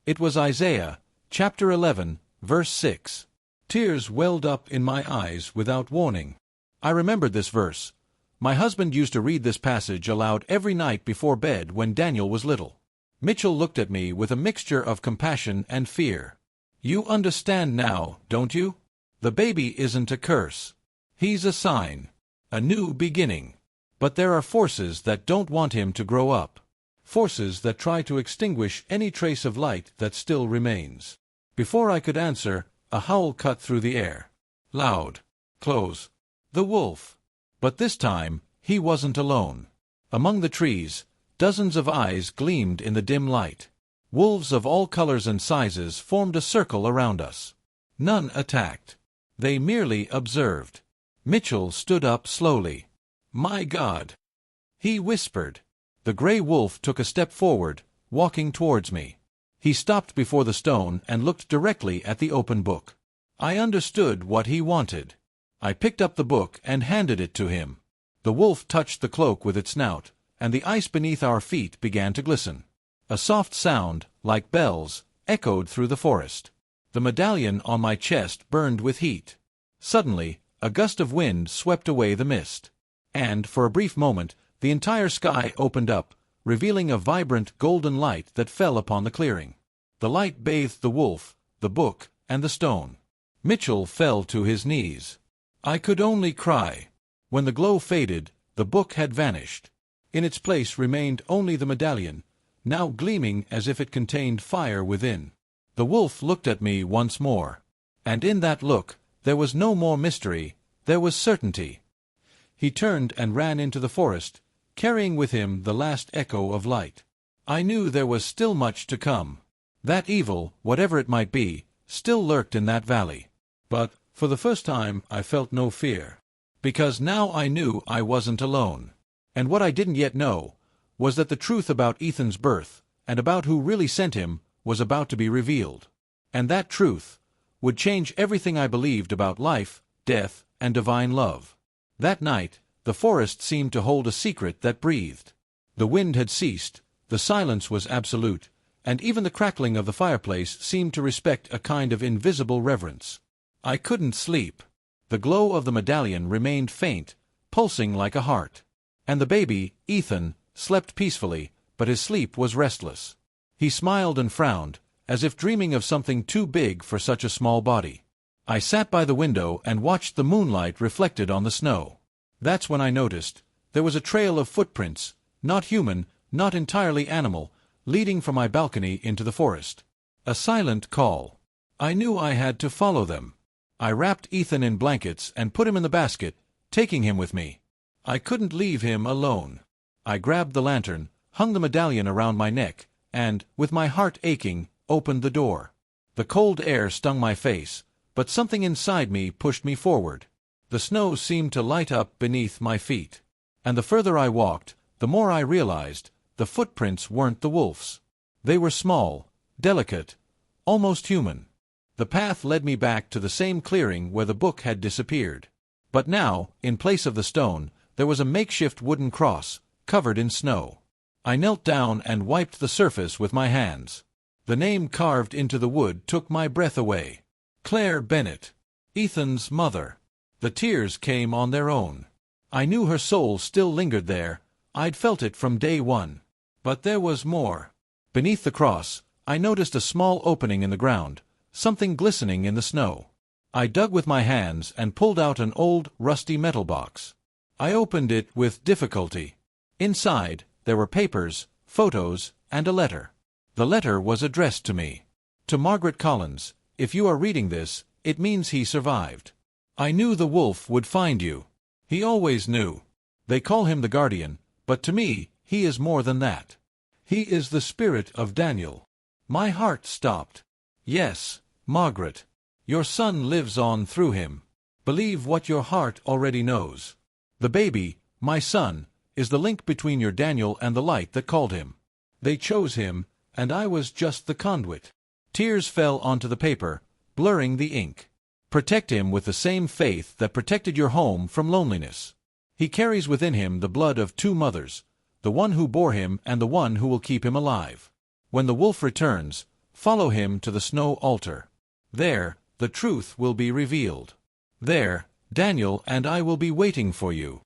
It was Isaiah, chapter 11, verse 6. Tears welled up in my eyes without warning. I remembered this verse. My husband used to read this passage aloud every night before bed when Daniel was little. Mitchell looked at me with a mixture of compassion and fear. "You understand now, don't you? The baby isn't a curse. He's a sign. A new beginning. But there are forces that don't want him to grow up. Forces that try to extinguish any trace of light that still remains." Before I could answer, a howl cut through the air. Loud. Close. The wolf. But this time, he wasn't alone. Among the trees, dozens of eyes gleamed in the dim light. Wolves of all colors and sizes formed a circle around us. None attacked. They merely observed. Mitchell stood up slowly. "My God!" he whispered. The gray wolf took a step forward, walking towards me. He stopped before the stone and looked directly at the open book. I understood what he wanted. I picked up the book and handed it to him. The wolf touched the cloak with its snout, and the ice beneath our feet began to glisten. A soft sound, like bells, echoed through the forest. The medallion on my chest burned with heat. Suddenly, a gust of wind swept away the mist. And, for a brief moment, the entire sky opened up, revealing a vibrant golden light that fell upon the clearing. The light bathed the wolf, the book, and the stone. Mitchell fell to his knees. I could only cry. When the glow faded, the book had vanished. In its place remained only the medallion, now gleaming as if it contained fire within. The wolf looked at me once more. And in that look, there was no more mystery, there was certainty. He turned and ran into the forest, carrying with him the last echo of light. I knew there was still much to come. That evil, whatever it might be, still lurked in that valley. But, for the first time, I felt no fear. Because now I knew I wasn't alone. And what I didn't yet know was that the truth about Ethan's birth, and about who really sent him, was about to be revealed. And that truth would change everything I believed about life, death, and divine love. That night, the forest seemed to hold a secret that breathed. The wind had ceased, the silence was absolute, and even the crackling of the fireplace seemed to respect a kind of invisible reverence. I couldn't sleep. The glow of the medallion remained faint, pulsing like a heart. And the baby, Ethan, slept peacefully, but his sleep was restless. He smiled and frowned, as if dreaming of something too big for such a small body. I sat by the window and watched the moonlight reflected on the snow. That's when I noticed there was a trail of footprints, not human, not entirely animal, leading from my balcony into the forest. A silent call. I knew I had to follow them. I wrapped Ethan in blankets and put him in the basket, taking him with me. I couldn't leave him alone. I grabbed the lantern, hung the medallion around my neck, and, with my heart aching, opened the door. The cold air stung my face, but something inside me pushed me forward. The snow seemed to light up beneath my feet. And the further I walked, the more I realized the footprints weren't the wolf's. They were small, delicate, almost human. The path led me back to the same clearing where the book had disappeared. But now, in place of the stone, there was a makeshift wooden cross, covered in snow. I knelt down and wiped the surface with my hands. The name carved into the wood took my breath away. Claire Bennett, Ethan's mother. The tears came on their own. I knew her soul still lingered there. I'd felt it from day one. But there was more. Beneath the cross, I noticed a small opening in the ground, something glistening in the snow. I dug with my hands and pulled out an old, rusty metal box. I opened it with difficulty. Inside, there were papers, photos, and a letter. The letter was addressed to me. To Margaret Collins. If you are reading this, it means he survived. I knew the wolf would find you. He always knew. They call him the guardian, but to me, he is more than that. He is the spirit of Daniel. My heart stopped. Yes, Margaret. Your son lives on through him. Believe what your heart already knows. The baby, my son, is the link between your Daniel and the light that called him. They chose him, and I was just the conduit. Tears fell onto the paper, blurring the ink. Protect him with the same faith that protected your home from loneliness. He carries within him the blood of two mothers, the one who bore him and the one who will keep him alive. When the wolf returns, follow him to the snow altar. There, the truth will be revealed. There, Daniel and I will be waiting for you.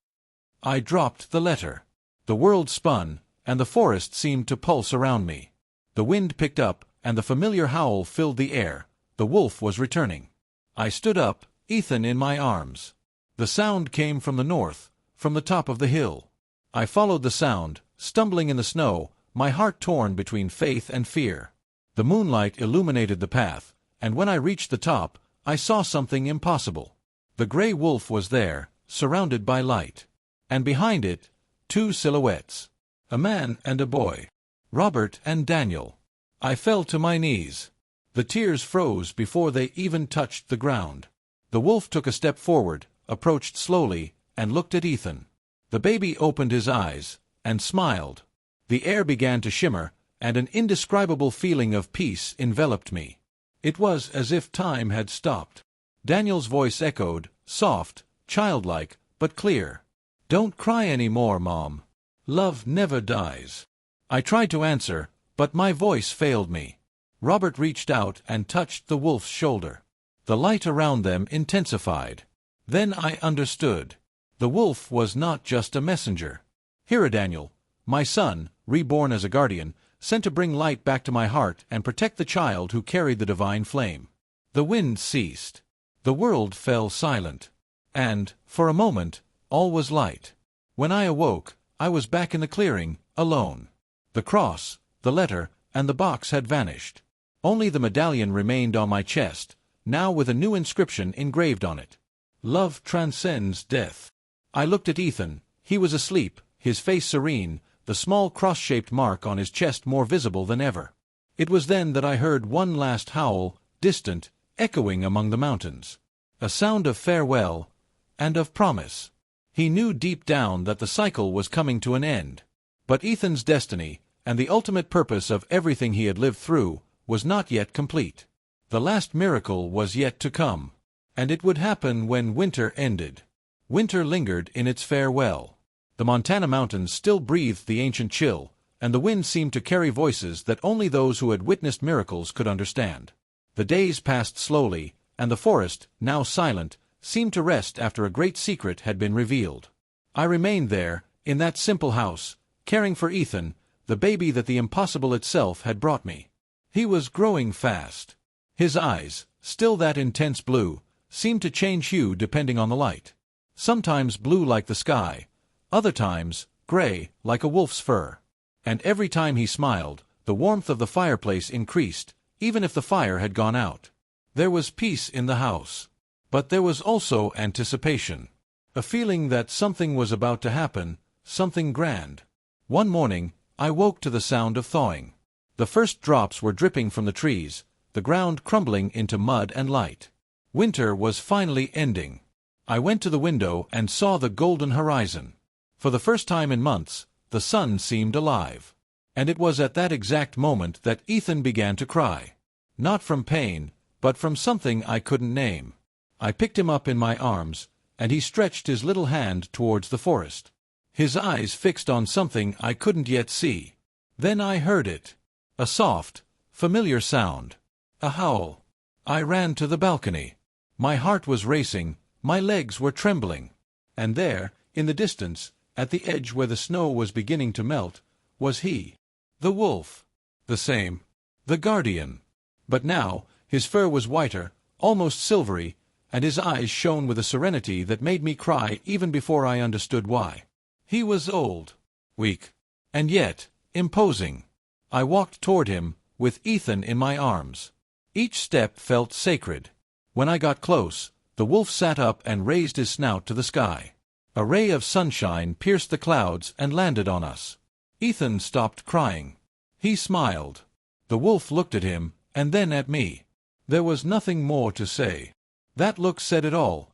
I dropped the letter. The world spun, and the forest seemed to pulse around me. The wind picked up, and the familiar howl filled the air. The wolf was returning. I stood up, Ethan in my arms. The sound came from the north, from the top of the hill. I followed the sound, stumbling in the snow, my heart torn between faith and fear. The moonlight illuminated the path, and when I reached the top, I saw something impossible. The gray wolf was there, surrounded by light. And behind it, two silhouettes. A man and a boy. Robert and Daniel. I fell to my knees. The tears froze before they even touched the ground. The wolf took a step forward, approached slowly, and looked at Ethan. The baby opened his eyes, and smiled. The air began to shimmer, and an indescribable feeling of peace enveloped me. It was as if time had stopped. Daniel's voice echoed, soft, childlike, but clear. "Don't cry any more, Mom. Love never dies." I tried to answer, but my voice failed me. Robert reached out and touched the wolf's shoulder. The light around them intensified. Then I understood. The wolf was not just a messenger. Here, Daniel, my son, reborn as a guardian, sent to bring light back to my heart and protect the child who carried the divine flame. The wind ceased. The world fell silent. And, for a moment, all was light. When I awoke, I was back in the clearing, alone. The cross, the letter, and the box had vanished. Only the medallion remained on my chest, now with a new inscription engraved on it. Love transcends death. I looked at Ethan. He was asleep, his face serene, the small cross-shaped mark on his chest more visible than ever. It was then that I heard one last howl, distant, echoing among the mountains. A sound of farewell, and of promise. He knew deep down that the cycle was coming to an end. But Ethan's destiny, and the ultimate purpose of everything he had lived through, was not yet complete. The last miracle was yet to come. And it would happen when winter ended. Winter lingered in its farewell. The Montana mountains still breathed the ancient chill, and the wind seemed to carry voices that only those who had witnessed miracles could understand. The days passed slowly, and the forest, now silent, seemed to rest after a great secret had been revealed. I remained there, in that simple house, caring for Ethan, the baby that the impossible itself had brought me. He was growing fast. His eyes, still that intense blue, seemed to change hue depending on the light. Sometimes blue like the sky, other times gray like a wolf's fur. And every time he smiled, the warmth of the fireplace increased, even if the fire had gone out. There was peace in the house. But there was also anticipation. A feeling that something was about to happen, something grand. One morning, I woke to the sound of thawing. The first drops were dripping from the trees, the ground crumbling into mud and light. Winter was finally ending. I went to the window and saw the golden horizon. For the first time in months, the sun seemed alive. And it was at that exact moment that Ethan began to cry. Not from pain, but from something I couldn't name. I picked him up in my arms, and he stretched his little hand towards the forest. His eyes fixed on something I couldn't yet see. Then I heard it. A soft, familiar sound. A howl. I ran to the balcony. My heart was racing, my legs were trembling. And there, in the distance, at the edge where the snow was beginning to melt, was he. The wolf. The same. The guardian. But now, his fur was whiter, almost silvery, and his eyes shone with a serenity that made me cry even before I understood why. He was old, weak, and yet imposing. I walked toward him, with Ethan in my arms. Each step felt sacred. When I got close, the wolf sat up and raised his snout to the sky. A ray of sunshine pierced the clouds and landed on us. Ethan stopped crying. He smiled. The wolf looked at him, and then at me. There was nothing more to say. That look said it all.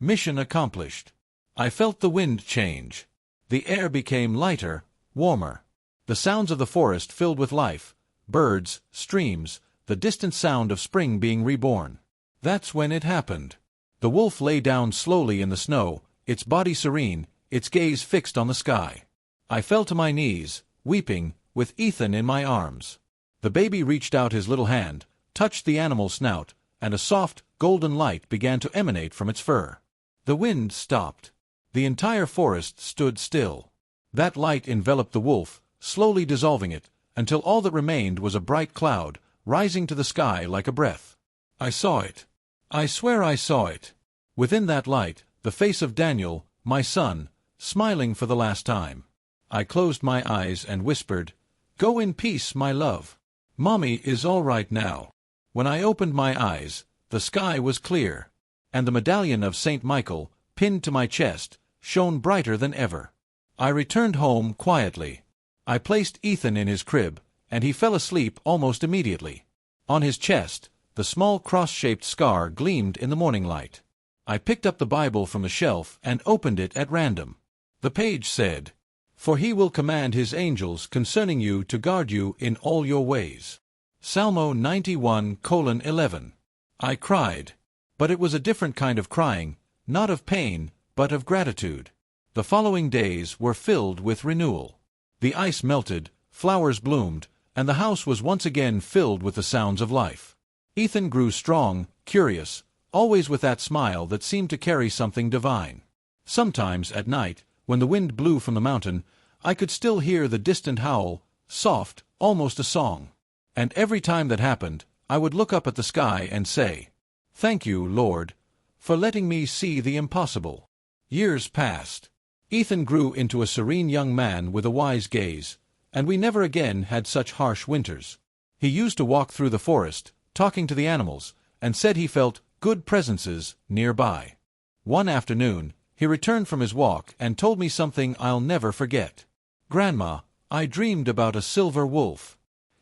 Mission accomplished. I felt the wind change. The air became lighter, warmer. The sounds of the forest filled with life, birds, streams, the distant sound of spring being reborn. That's when it happened. The wolf lay down slowly in the snow, its body serene, its gaze fixed on the sky. I fell to my knees, weeping, with Ethan in my arms. The baby reached out his little hand, touched the animal's snout, and a soft, golden light began to emanate from its fur. The wind stopped. The entire forest stood still. That light enveloped the wolf, slowly dissolving it, until all that remained was a bright cloud, rising to the sky like a breath. I saw it. I swear I saw it. Within that light, the face of Daniel, my son, smiling for the last time. I closed my eyes and whispered, "Go in peace, my love. Mommy is all right now." When I opened my eyes, the sky was clear, and the medallion of St. Michael, pinned to my chest, shone brighter than ever. I returned home quietly. I placed Ethan in his crib, and he fell asleep almost immediately. On his chest, the small cross-shaped scar gleamed in the morning light. I picked up the Bible from the shelf and opened it at random. The page said, "For he will command his angels concerning you to guard you in all your ways." Psalmo 91:11. I cried. But it was a different kind of crying, not of pain, but of gratitude. The following days were filled with renewal. The ice melted, flowers bloomed, and the house was once again filled with the sounds of life. Ethan grew strong, curious, always with that smile that seemed to carry something divine. Sometimes, at night, when the wind blew from the mountain, I could still hear the distant howl, soft, almost a song. And every time that happened, I would look up at the sky and say, "Thank you, Lord, for letting me see the impossible." Years passed. Ethan grew into a serene young man with a wise gaze, and we never again had such harsh winters. He used to walk through the forest, talking to the animals, and said he felt good presences nearby. One afternoon, he returned from his walk and told me something I'll never forget. "Grandma, I dreamed about a silver wolf."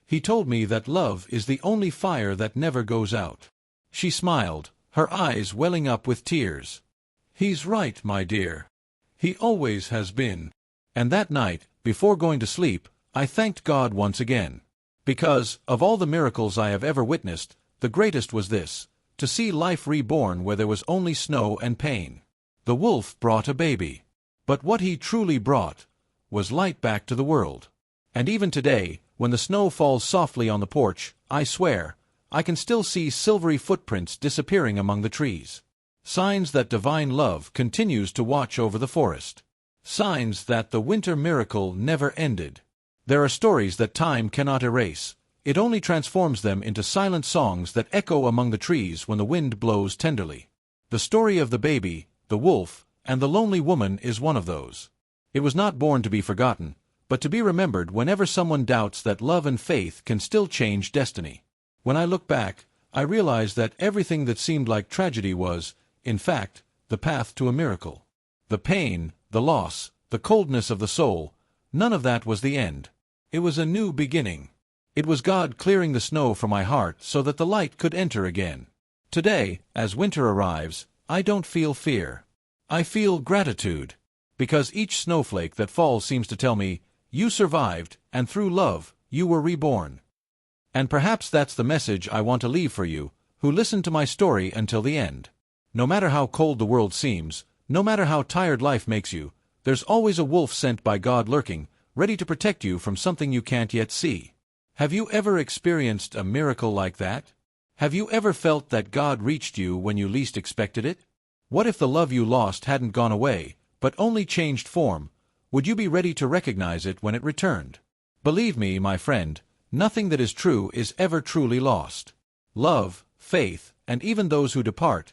He told me that love is the only fire that never goes out. She smiled, her eyes welling up with tears. "He's right, my dear. He always has been." And that night, before going to sleep, I thanked God once again. Because, of all the miracles I have ever witnessed, the greatest was this: to see life reborn where there was only snow and pain. The wolf brought a baby. But what he truly brought was light back to the world. And even today, when the snow falls softly on the porch, I swear, I can still see silvery footprints disappearing among the trees. Signs that divine love continues to watch over the forest. Signs that the winter miracle never ended. There are stories that time cannot erase. It only transforms them into silent songs that echo among the trees when the wind blows tenderly. The story of the baby, the wolf, and the lonely woman is one of those. It was not born to be forgotten, but to be remembered whenever someone doubts that love and faith can still change destiny. When I look back, I realize that everything that seemed like tragedy was, in fact, the path to a miracle. The pain, the loss, the coldness of the soul, none of that was the end. It was a new beginning. It was God clearing the snow from my heart so that the light could enter again. Today, as winter arrives, I don't feel fear. I feel gratitude. Because each snowflake that falls seems to tell me, you survived, and through love, you were reborn. And perhaps that's the message I want to leave for you, who listened to my story until the end. No matter how cold the world seems, no matter how tired life makes you, there's always a wolf sent by God lurking, ready to protect you from something you can't yet see. Have you ever experienced a miracle like that? Have you ever felt that God reached you when you least expected it? What if the love you lost hadn't gone away, but only changed form? Would you be ready to recognize it when it returned? Believe me, my friend, nothing that is true is ever truly lost. Love, faith, and even those who depart,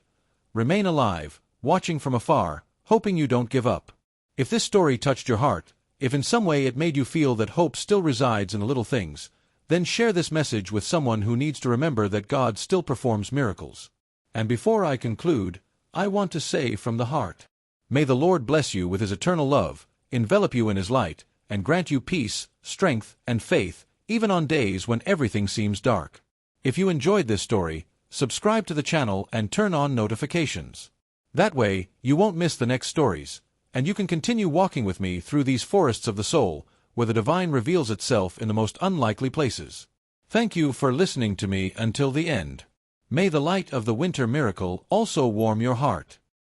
remain alive, watching from afar, hoping you don't give up. If this story touched your heart, if in some way it made you feel that hope still resides in the little things, then share this message with someone who needs to remember that God still performs miracles. And before I conclude, I want to say from the heart, may the Lord bless you with His eternal love, envelop you in His light, and grant you peace, strength, and faith, even on days when everything seems dark. If you enjoyed this story, subscribe to the channel and turn on notifications. That way, you won't miss the next stories, and you can continue walking with me through these forests of the soul, where the divine reveals itself in the most unlikely places. Thank you for listening to me until the end. May the light of the winter miracle also warm your heart.